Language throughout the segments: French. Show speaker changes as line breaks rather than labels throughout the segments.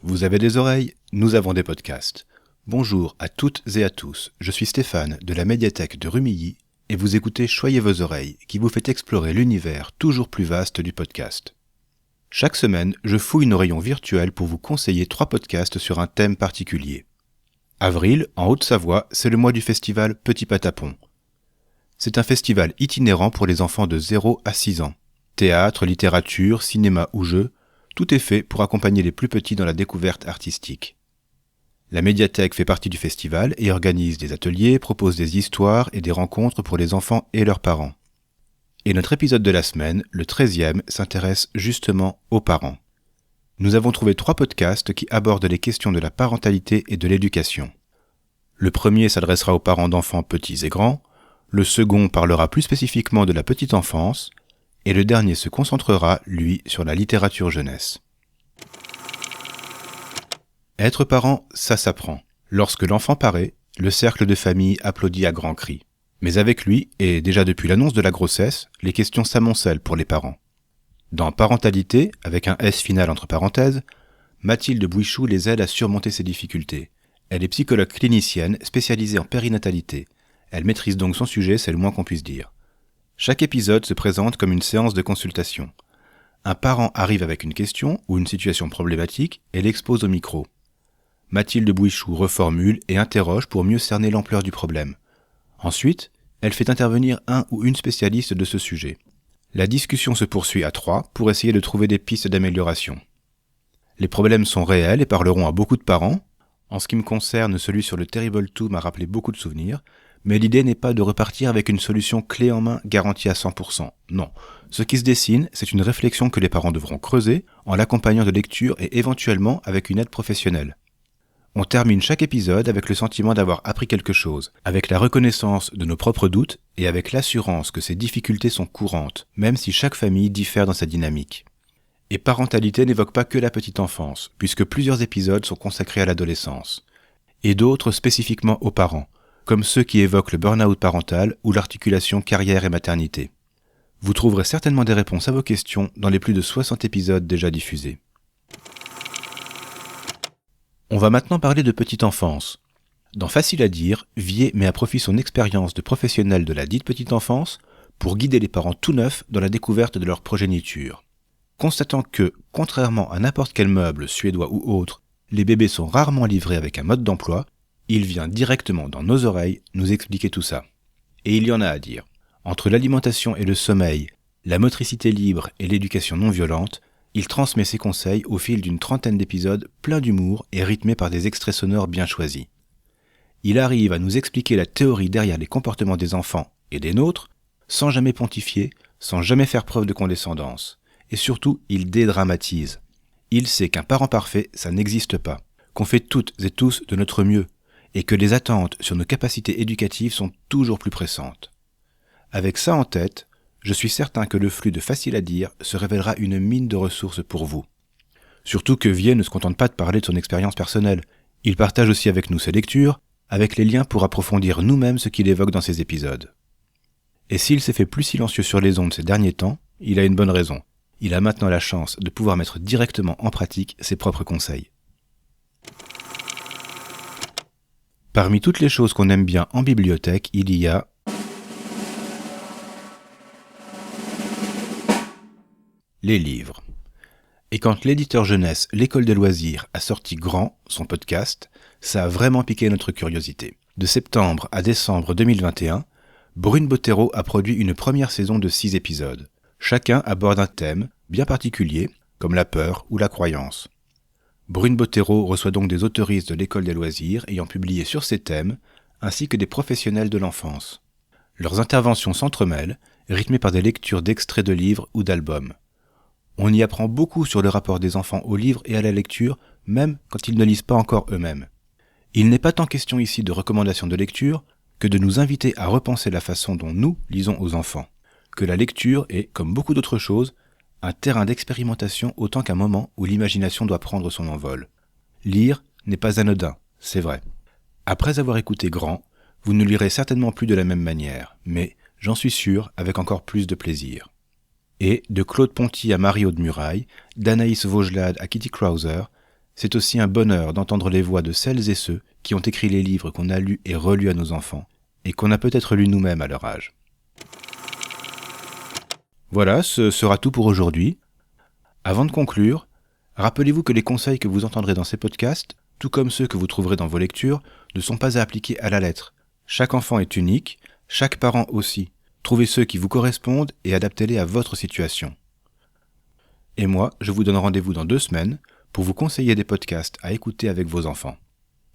Vous avez des oreilles, nous avons des podcasts. Bonjour à toutes et à tous, je suis Stéphane de la médiathèque de Rumilly et vous écoutez Choyez vos oreilles qui vous fait explorer l'univers toujours plus vaste du podcast. Chaque semaine, je fouille nos rayons virtuels pour vous conseiller 3 podcasts sur un thème particulier. Avril, en Haute-Savoie, c'est le mois du festival Petit Patapon. C'est un festival itinérant pour les enfants de 0 à 6 ans. Théâtre, littérature, cinéma ou jeux, tout est fait pour accompagner les plus petits dans la découverte artistique. La médiathèque fait partie du festival et organise des ateliers, propose des histoires et des rencontres pour les enfants et leurs parents. Et notre épisode de la semaine, le 13e, s'intéresse justement aux parents. Nous avons trouvé 3 podcasts qui abordent les questions de la parentalité et de l'éducation. Le premier s'adressera aux parents d'enfants petits et grands, le second parlera plus spécifiquement de la petite enfance, et le dernier se concentrera, lui, sur la littérature jeunesse. Être parent, ça s'apprend. Lorsque l'enfant paraît, le cercle de famille applaudit à grands cris. Mais avec lui, et déjà depuis l'annonce de la grossesse, les questions s'amoncellent pour les parents. Dans Parentalité, avec un S final entre parenthèses, Mathilde Bouichou les aide à surmonter ces difficultés. Elle est psychologue clinicienne spécialisée en périnatalité. Elle maîtrise donc son sujet, c'est le moins qu'on puisse dire. Chaque épisode se présente comme une séance de consultation. Un parent arrive avec une question ou une situation problématique et l'expose au micro. Mathilde Bouichou reformule et interroge pour mieux cerner l'ampleur du problème. Ensuite, elle fait intervenir un ou une spécialiste de ce sujet. La discussion se poursuit à 3 pour essayer de trouver des pistes d'amélioration. Les problèmes sont réels et parleront à beaucoup de parents. En ce qui me concerne, celui sur le Terrible 2 m'a rappelé beaucoup de souvenirs. Mais l'idée n'est pas de repartir avec une solution clé en main garantie à 100%. Non. Ce qui se dessine, c'est une réflexion que les parents devront creuser en l'accompagnant de lectures et éventuellement avec une aide professionnelle. On termine chaque épisode avec le sentiment d'avoir appris quelque chose, avec la reconnaissance de nos propres doutes et avec l'assurance que ces difficultés sont courantes, même si chaque famille diffère dans sa dynamique. Et Parentalité n'évoque pas que la petite enfance, puisque plusieurs épisodes sont consacrés à l'adolescence, et d'autres spécifiquement aux parents, comme ceux qui évoquent le burn-out parental ou l'articulation carrière et maternité. Vous trouverez certainement des réponses à vos questions dans les plus de 60 épisodes déjà diffusés. On va maintenant parler de petite enfance. Dans Facile à dire, Vier met à profit son expérience de professionnel de la dite petite enfance pour guider les parents tout neufs dans la découverte de leur progéniture. Constatant que, contrairement à n'importe quel meuble suédois ou autre, les bébés sont rarement livrés avec un mode d'emploi, il vient directement dans nos oreilles nous expliquer tout ça. Et il y en a à dire. Entre l'alimentation et le sommeil, la motricité libre et l'éducation non violente, il transmet ses conseils au fil d'une 30aine d'épisodes pleins d'humour et rythmés par des extraits sonores bien choisis. Il arrive à nous expliquer la théorie derrière les comportements des enfants et des nôtres, sans jamais pontifier, sans jamais faire preuve de condescendance. Et surtout, il dédramatise. Il sait qu'un parent parfait, ça n'existe pas, qu'on fait toutes et tous de notre mieux, et que les attentes sur nos capacités éducatives sont toujours plus pressantes. Avec ça en tête, je suis certain que le flux de Facile à dire se révélera une mine de ressources pour vous. Surtout que Vier ne se contente pas de parler de son expérience personnelle, il partage aussi avec nous ses lectures, avec les liens pour approfondir nous-mêmes ce qu'il évoque dans ses épisodes. Et s'il s'est fait plus silencieux sur les ondes ces derniers temps, il a une bonne raison. Il a maintenant la chance de pouvoir mettre directement en pratique ses propres conseils. Parmi toutes les choses qu'on aime bien en bibliothèque, il y a les livres. Et quand l'éditeur jeunesse L'École des loisirs a sorti Grand, son podcast, ça a vraiment piqué notre curiosité. De septembre à décembre 2021, Brune Bottero a produit une première saison de 6 épisodes. Chacun aborde un thème bien particulier, comme la peur ou la croyance. Brune Bottero reçoit donc des autoristes de l'École des loisirs ayant publié sur ces thèmes, ainsi que des professionnels de l'enfance. Leurs interventions s'entremêlent, rythmées par des lectures d'extraits de livres ou d'albums. On y apprend beaucoup sur le rapport des enfants aux livres et à la lecture, même quand ils ne lisent pas encore eux-mêmes. Il n'est pas tant question ici de recommandations de lecture que de nous inviter à repenser la façon dont nous lisons aux enfants. Que la lecture est, comme beaucoup d'autres choses, un terrain d'expérimentation autant qu'un moment où l'imagination doit prendre son envol. Lire n'est pas anodin, c'est vrai. Après avoir écouté Grand, vous ne lirez certainement plus de la même manière, mais, j'en suis sûr, avec encore plus de plaisir. Et, de Claude Ponty à Marie Aude Muraille, d'Anaïs Vaugelade à Kitty Krauser, C'est aussi un bonheur d'entendre les voix de celles et ceux qui ont écrit les livres qu'on a lus et relus à nos enfants, et qu'on a peut-être lus nous-mêmes à leur âge. Voilà, ce sera tout pour aujourd'hui. Avant de conclure, rappelez-vous que les conseils que vous entendrez dans ces podcasts, tout comme ceux que vous trouverez dans vos lectures, ne sont pas à appliquer à la lettre. Chaque enfant est unique, chaque parent aussi. Trouvez ceux qui vous correspondent et adaptez-les à votre situation. Et moi, je vous donne rendez-vous dans 2 semaines pour vous conseiller des podcasts à écouter avec vos enfants.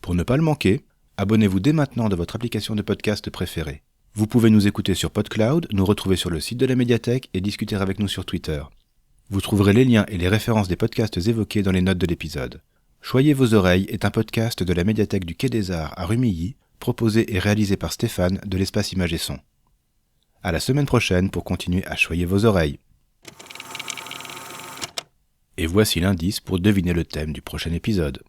Pour ne pas le manquer, abonnez-vous dès maintenant de votre application de podcast préférée. Vous pouvez nous écouter sur PodCloud, nous retrouver sur le site de la médiathèque et discuter avec nous sur Twitter. Vous trouverez les liens et les références des podcasts évoqués dans les notes de l'épisode. Choyez vos oreilles est un podcast de la médiathèque du Quai des Arts à Rumilly, proposé et réalisé par Stéphane de l'Espace Images et Son. À la semaine prochaine pour continuer à choyer vos oreilles. Et voici l'indice pour deviner le thème du prochain épisode.